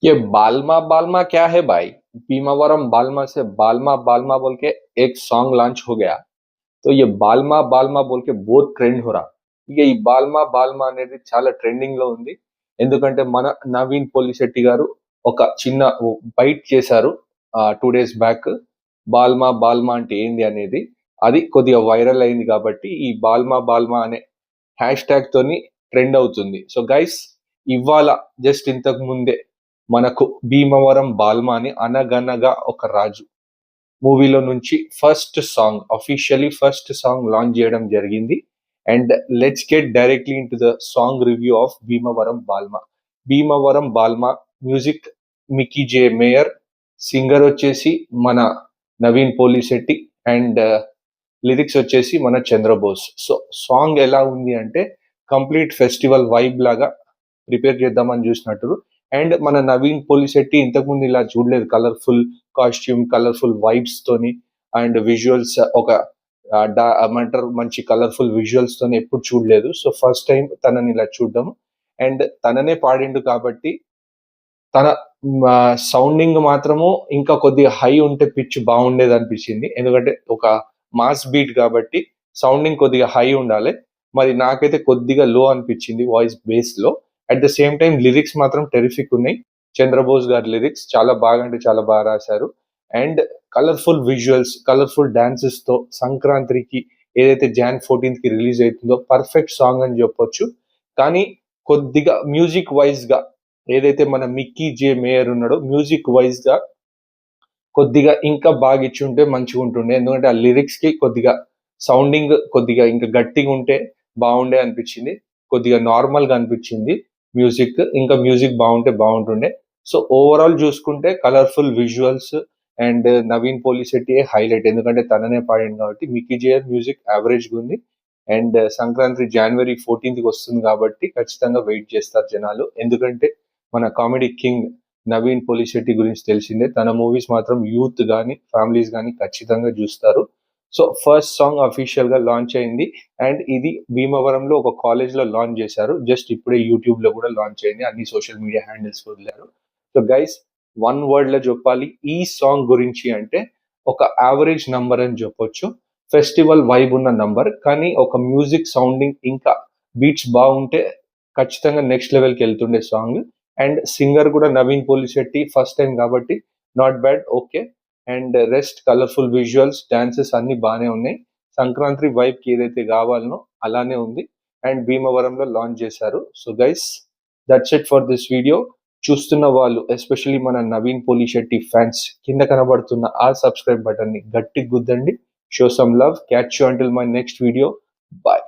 ये बालमा बालमा क्या है भाई? भीमावरम बालमा से बालमा बालमा बोल के एक सॉन्ग लॉन्च हो गया. तो ये బాల్మా బాల్మా బోల్కే బోత్ ట్రెండ్ హోరా. ఇక ఈ బాల్మా బాల్మా అనేది చాలా ట్రెండింగ్ లో ఉంది. ఎందుకంటే మన నవీన్ పోలిశెట్టి గారు ఒక చిన్న బైట్ చేశారు 2 days బ్యాక్. బాల్మా బాల్మా అంటే ఏంది అనేది. అది కొద్దిగా వైరల్ అయింది కాబట్టి ఈ బాల్మా బాల్మా అనే హ్యాష్ ట్యాగ్ తోని ట్రెండ్ అవుతుంది. సో గైస్, ఇవాళ జస్ట్ ఇంతకు ముందే మనకు భీమవరం బాల్మా అని అనగనగా ఒక రాజు మూవీలో నుంచి ఫస్ట్ సాంగ్ లాంచ్ చేయడం జరిగింది. And let's get directly in to the song review of Bhimavaram Balma. Bhimavaram Balma music Mickey J mayor, singer వచ్చేసి మన నవీన్ పోలిశెట్టి అండ్ లిరిక్స్ వచ్చేసి మన చంద్రబోస్. సో సాంగ్ ఎలా ఉంది అంటే కంప్లీట్ ఫెస్టివల్ వైబ్ లాగా ప్రిపేర్ చేద్దామని చూసినట్టు. అండ్ మన నవీన్ పోలిశెట్టి ఇంతకుముందు ఇలా చూడలేదు. కలర్ఫుల్ కాస్ట్యూమ్, కలర్ఫుల్ వైబ్స్ తోని అండ్ విజువల్స్ ఒక ఏమంటారు మంచి కలర్ఫుల్ విజువల్స్ తోని ఎప్పుడు చూడలేదు. సో ఫస్ట్ టైం తనని ఇలా చూడడం. అండ్ తననే పాడిండు కాబట్టి తన సౌండింగ్ మాత్రము ఇంకా కొద్దిగా హై ఉంటే పిచ్ బాగుండేది అనిపించింది. ఎందుకంటే ఒక మాస్ బీట్ కాబట్టి సౌండింగ్ కొద్దిగా హై ఉండాలి. మరి నాకైతే కొద్దిగా లో అనిపించింది వాయిస్ బేస్ లో. At the same time lyrics మాత్రం టెరిఫిక్ ఉన్నాయి. చంద్రబోస్ గారి లిరిక్స్ చాలా బాగా అంటే చాలా బాగా రాశారు. And colourful visuals, colourful dances తో సంక్రాంతికి ఏదైతే Jan 14th కి రిలీజ్ అవుతుందో పర్ఫెక్ట్ సాంగ్ అని చెప్పొచ్చు. కానీ కొద్దిగా మ్యూజిక్ వైజ్ గా ఏదైతే మన మిక్కీ జే మేయర్ ఉన్నాడో మ్యూజిక్ వైజ్ గా కొద్దిగా ఇంకా బాగా ఇచ్చి ఉంటే మంచిగా ఉంటుండే. ఎందుకంటే ఆ లిరిక్స్ కి కొద్దిగా సౌండింగ్ కొద్దిగా ఇంకా గట్టిగా ఉంటే బాగుండే అనిపించింది. కొద్దిగా నార్మల్ గా అనిపించింది మ్యూజిక్. ఇంకా మ్యూజిక్ బాగుంటే బాగుంటుండే. సో ఓవరాల్ చూసుకుంటే colourful visuals and Naveen Polishetty highlight. ఎందుకంటే తననే పాడింది కాబట్టి. మిక్కీ జే మ్యూజిక్ యావరేజ్ గా ఉంది. అండ్ సంక్రాంతి January 14th కి వస్తుంది కాబట్టి ఖచ్చితంగా వెయిట్ చేస్తారు జనాలు. ఎందుకంటే మన కామెడీ కింగ్ నవీన్ పోలిశెట్టి గురించి తెలిసిందే. తన మూవీస్ మాత్రం యూత్ గానీ ఫ్యామిలీస్ గానీ ఖచ్చితంగా చూస్తారు. సో ఫస్ట్ సాంగ్ అఫీషియల్ గా లాంచ్ అయింది. అండ్ ఇది భీమవరంలో ఒక కాలేజ్ లో లాంచ్ చేశారు. జస్ట్ ఇప్పుడే యూట్యూబ్ లో కూడా లాంచ్ అయింది. అన్ని సోషల్ మీడియా హ్యాండిల్స్ వదిలారు. సో గైస్, వన్ వర్డ్ లో చెప్పాలి ఈ సాంగ్ గురించి అంటే ఒక యావరేజ్ నంబర్ అని చెప్పొచ్చు. ఫెస్టివల్ వైబ్ ఉన్న నంబర్. కానీ ఒక మ్యూజిక్ సౌండింగ్ ఇంకా బీట్స్ బాగుంటే ఖచ్చితంగా నెక్స్ట్ లెవెల్కి వెళ్తుండే సాంగ్. అండ్ సింగర్ కూడా నవీన్ పోలిశెట్టి ఫస్ట్ టైం కాబట్టి not bad, okay. And rest colourful visuals, dances అన్ని బాగానే ఉన్నాయి. సంక్రాంతి వైబ్ కి ఏదైతే కావాలనో అలానే ఉంది. అండ్ భీమవరంలో లాంచ్ చేశారు. So guys, that's it for this video. చూస్తున్న వాళ్ళు ఎస్పెషల్లీ మన నవీన్ పోలిశెట్టి ఫ్యాన్స్ కింద కనబడుతున్న ఆ సబ్స్క్రైబ్ బటన్ ని గట్టి గుద్దండి. Show some love. Catch you until my next video. Bye.